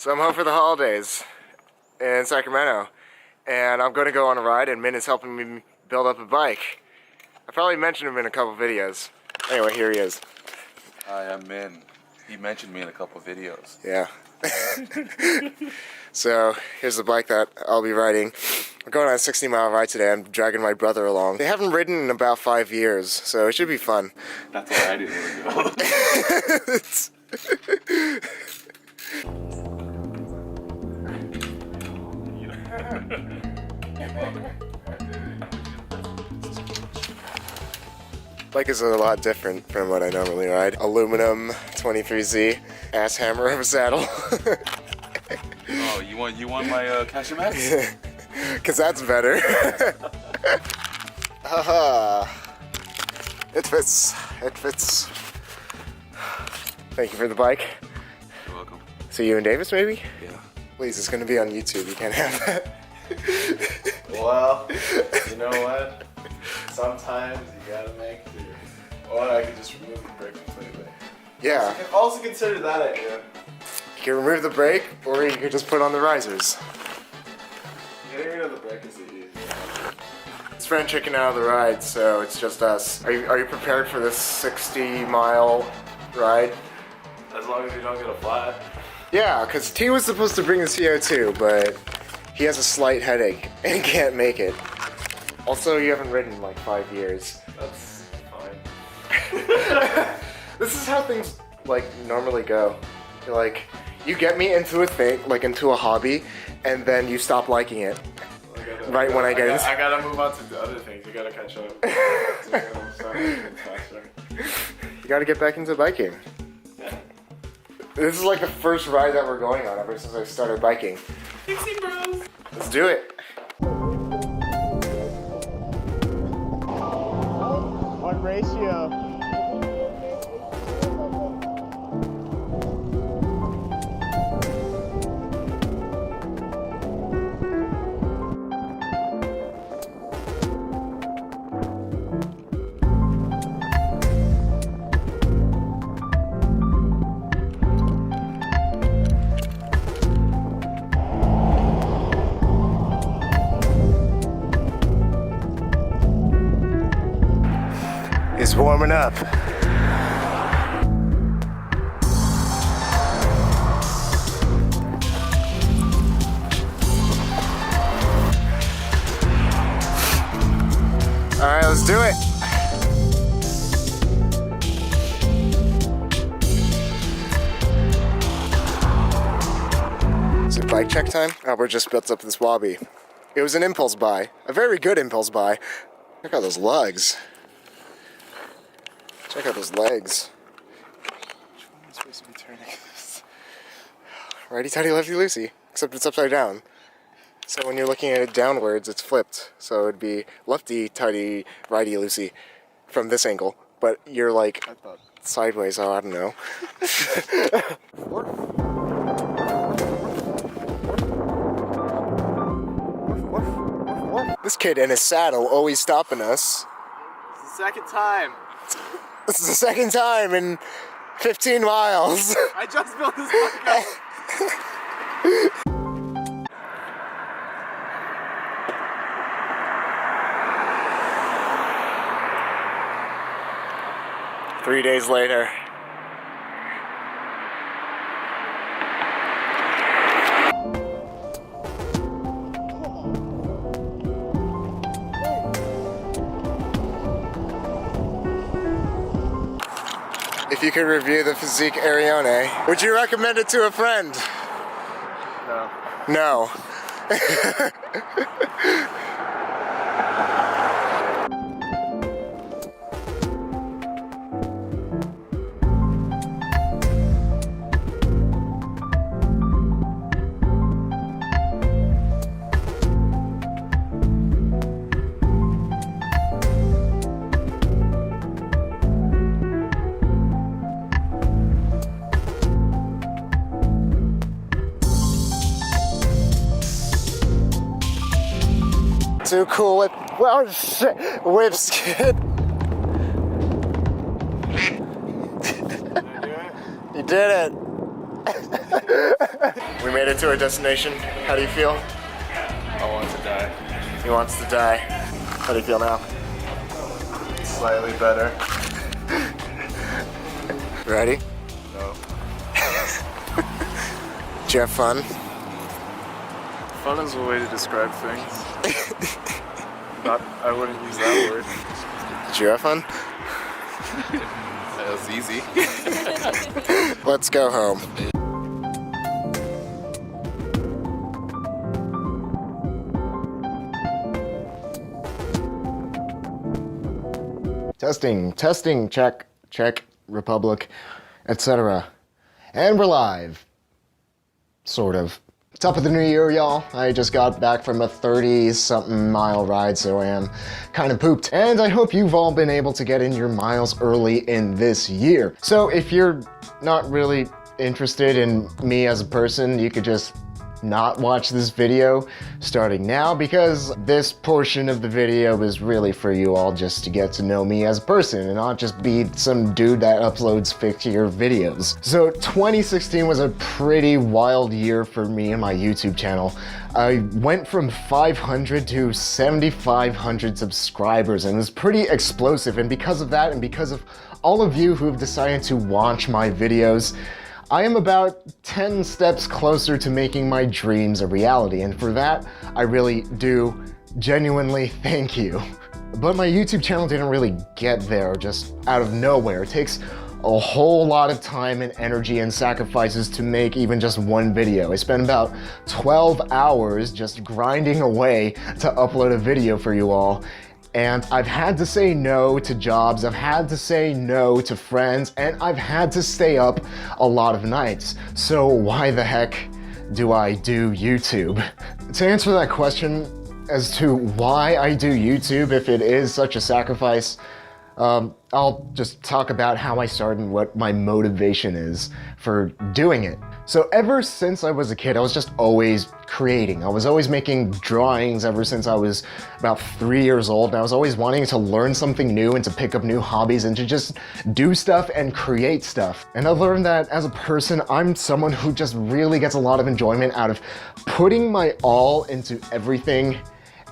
So I'm home for the holidays in Sacramento, and I'm going to go on a ride, and Min is helping me build up a bike. I probably mentioned him in a couple videos. Anyway, here he is. Hi, I'm Min. He mentioned me in a couple videos. Yeah. So here's the bike that I'll be riding. I'm going on a 60-mile ride today. I'm dragging my brother along. They haven't ridden in about 5 years, so it should be fun. That's what I didn't know. Bike is a lot different from what I normally ride. Aluminum 23Z, ass hammer of a saddle. Oh, you want my cashew max? Cause that's better. Haha. It fits. It fits. Thank you for the bike. You're welcome. So you and Davis, maybe? Yeah. Please, it's gonna be on YouTube. You can't have that. Well, you know what? Sometimes you gotta make do. Or I could just remove the brake completely. Yeah. I also consider that idea. You can remove the brake, or you could just put on the risers. Getting rid of the brake is the easy. His friend checking out of the ride, so it's just us. Are you prepared for this 60-mile ride? As long as you don't get a flat. Yeah, because T was supposed to bring the CO2, but he has a slight headache and can't make it. Also, you haven't ridden in like 5 years. That's fine. This is how things like normally go. You're like, you get me into a thing, like into a hobby, and then you stop liking it. Right when I get into... I gotta move on to the other things. You gotta catch up. You gotta get back into biking. Yeah. This is like the first ride that we're going on ever since I started biking. Pixie Bros. Let's do it. What ratio? It's warming up. All right, let's do it. Is it bike check time? Albert just built up this wobby. It was an impulse buy, a very good impulse buy. Check out those lugs. Check out those legs. Which one am I supposed to be turning this? Righty tighty, lefty loosey, except it's upside down. So when you're looking at it downwards, it's flipped. So it'd be lefty tighty, righty loosey from this angle. But you're like sideways, oh, I don't know. This kid in his saddle always stopping us. It's the second time. This is the second time in 15 miles. I just built this bike out. 3 days later. If you could review the Physique Arione, would you recommend it to a friend? No. No. Too cool whip. Oh shit! Whip skid. You did it. We made it to our destination. How do you feel? I want to die. He wants to die. How do you feel now? Slightly better. Ready? No. Did you have fun? Fun is a way to describe things. I wouldn't use that word. Did you have fun? That was easy. Let's go home. Testing, check, Republic, etc. And we're live. Sort of. Top of the new year, y'all. I just got back from a 30-something mile ride, so I am kind of pooped. And I hope you've all been able to get in your miles early in this year. So if you're not really interested in me as a person, you could just not watch this video starting now, because this portion of the video is really for you all just to get to know me as a person and not just be some dude that uploads 50-year videos. So 2016 was a pretty wild year for me and my YouTube channel. I went from 500 to 7,500 subscribers, and it was pretty explosive. And because of that, and because of all of you who've decided to watch my videos, I am about 10 steps closer to making my dreams a reality, and for that, I really do genuinely thank you. But my YouTube channel didn't really get there just out of nowhere. It takes a whole lot of time and energy and sacrifices to make even just one video. I spent about 12 hours just grinding away to upload a video for you all. And I've had to say no to jobs, I've had to say no to friends, and I've had to stay up a lot of nights. So why the heck do I do YouTube? To answer that question as to why I do YouTube, if it is such a sacrifice, I'll just talk about how I started and what my motivation is for doing it. So ever since I was a kid, I was just always creating. I was always making drawings ever since I was about 3 years old, and I was always wanting to learn something new and to pick up new hobbies and to just do stuff and create stuff. And I learned that as a person, I'm someone who just really gets a lot of enjoyment out of putting my all into everything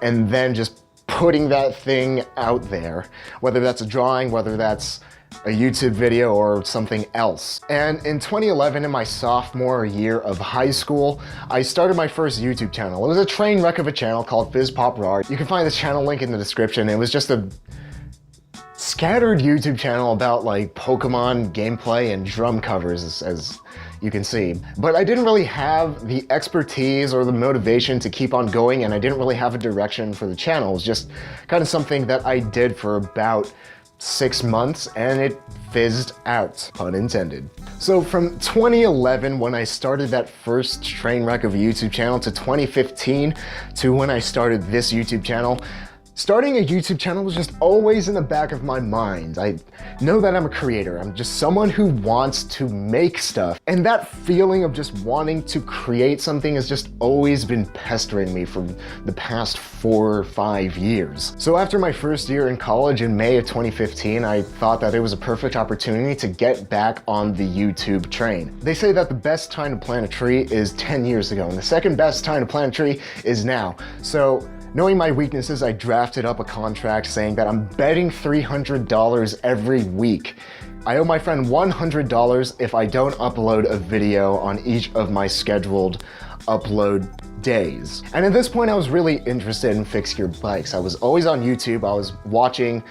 and then just putting that thing out there, whether that's a drawing, whether that's a YouTube video or something else. And in 2011, in my sophomore year of high school, I started my first YouTube channel. It was a train wreck of a channel called Fizz Pop Rard. You can find this channel link in the description. It was just a scattered YouTube channel about like Pokemon gameplay and drum covers, as you can see. But I didn't really have the expertise or the motivation to keep on going, and I didn't really have a direction for the channel. It was just kind of something that I did for about 6 months, and it fizzed out, pun intended. So from 2011, when I started that first train wreck of a YouTube channel, to 2015, to when I started this YouTube channel, starting a YouTube channel was just always in the back of my mind. I know that I'm a creator. I'm just someone who wants to make stuff. And that feeling of just wanting to create something has just always been pestering me for the past 4 or 5 years. So after my first year in college in May of 2015, I thought that it was a perfect opportunity to get back on the YouTube train. They say that the best time to plant a tree is 10 years ago, and the second best time to plant a tree is now. So knowing my weaknesses, I drafted up a contract saying that I'm betting $300 every week. I owe my friend $100 if I don't upload a video on each of my scheduled upload days. And at this point, I was really interested in Fix Your Bikes. I was always on YouTube. I was watching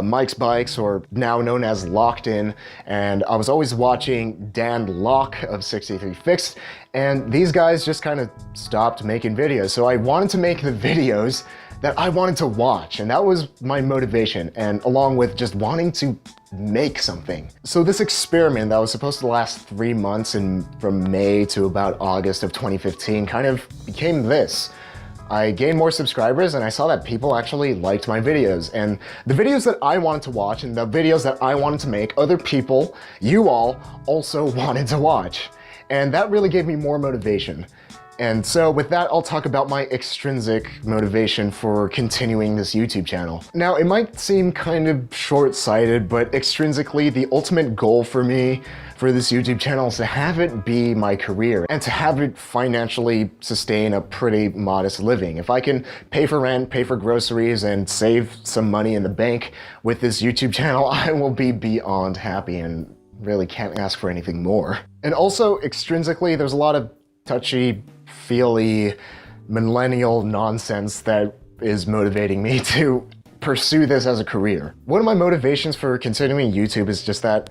Mike's Bikes, or now known as Locked In, and I was always watching Dan Locke of 63 Fixed, and these guys just kind of stopped making videos. So I wanted to make the videos that I wanted to watch, and that was my motivation, and along with just wanting to make something. So this experiment that was supposed to last 3 months, and from May to about August of 2015, kind of became this. I gained more subscribers, and I saw that people actually liked my videos, and the videos that I wanted to watch and the videos that I wanted to make, other people, you all, also wanted to watch. And that really gave me more motivation. And so with that, I'll talk about my extrinsic motivation for continuing this YouTube channel. Now, it might seem kind of short-sighted, but extrinsically, the ultimate goal for me for this YouTube channel is to have it be my career and to have it financially sustain a pretty modest living. If I can pay for rent, pay for groceries, and save some money in the bank with this YouTube channel, I will be beyond happy and really can't ask for anything more. And also, extrinsically, there's a lot of touchy-feely millennial nonsense that is motivating me to pursue this as a career. One of my motivations for continuing YouTube is just that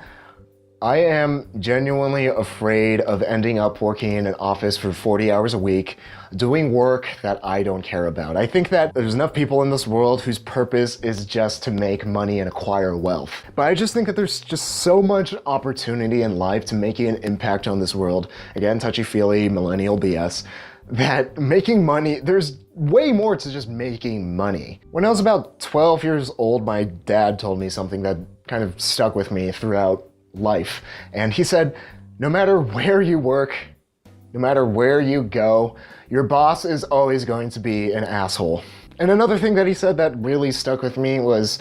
I am genuinely afraid of ending up working in an office for 40 hours a week, doing work that I don't care about. I think that there's enough people in this world whose purpose is just to make money and acquire wealth. But I just think that there's just so much opportunity in life to making an impact on this world. Again, touchy-feely millennial BS. That making money, there's way more to just making money. When I was about 12 years old, my dad told me something that kind of stuck with me throughout life. And he said, no matter where you work, no matter where you go, your boss is always going to be an asshole. And another thing that he said that really stuck with me was,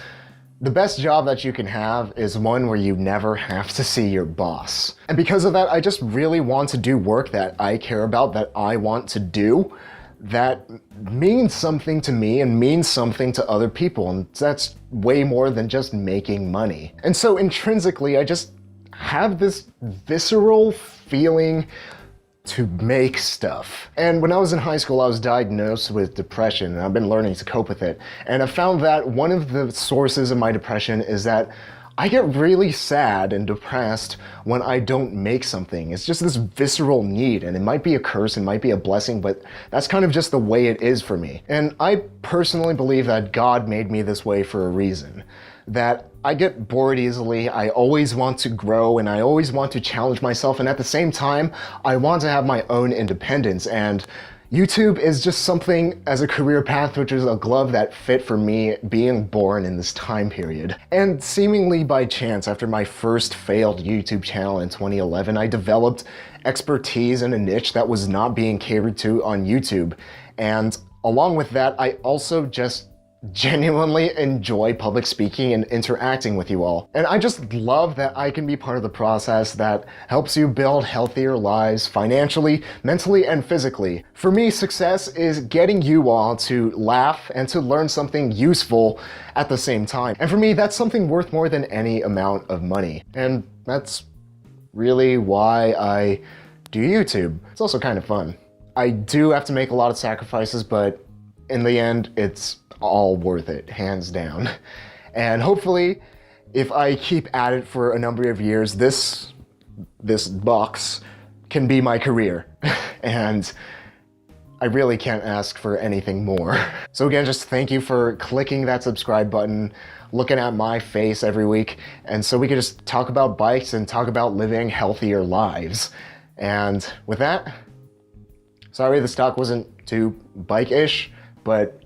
the best job that you can have is one where you never have to see your boss. And because of that, I just really want to do work that I care about, that I want to do, that means something to me and means something to other people. And that's way more than just making money. And so intrinsically, I just have this visceral feeling to make stuff. And when I was in high school, I was diagnosed with depression, and I've been learning to cope with it. And I found that one of the sources of my depression is that I get really sad and depressed when I don't make something. It's just this visceral need, and it might be a curse, it might be a blessing, but that's kind of just the way it is for me. And I personally believe that God made me this way for a reason. That I get bored easily, I always want to grow, and I always want to challenge myself, and at the same time, I want to have my own independence. And YouTube is just something as a career path, which is a glove that fit for me being born in this time period. And seemingly by chance, after my first failed YouTube channel in 2011, I developed expertise in a niche that was not being catered to on YouTube. And along with that, I also just genuinely enjoy public speaking and interacting with you all. And I just love that I can be part of the process that helps you build healthier lives financially, mentally, and physically. For me, success is getting you all to laugh and to learn something useful at the same time. And for me, that's something worth more than any amount of money. And that's really why I do YouTube. It's also kind of fun. I do have to make a lot of sacrifices, but in the end, it's all worth it, hands down. And hopefully, if I keep at it for a number of years, this box can be my career. And I really can't ask for anything more. So again, just thank you for clicking that subscribe button, looking at my face every week, and so we can just talk about bikes and talk about living healthier lives. And with that, sorry this talk wasn't too bike-ish, but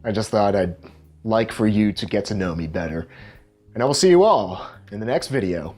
I just thought I'd like for you to get to know me better. And I will see you all in the next video.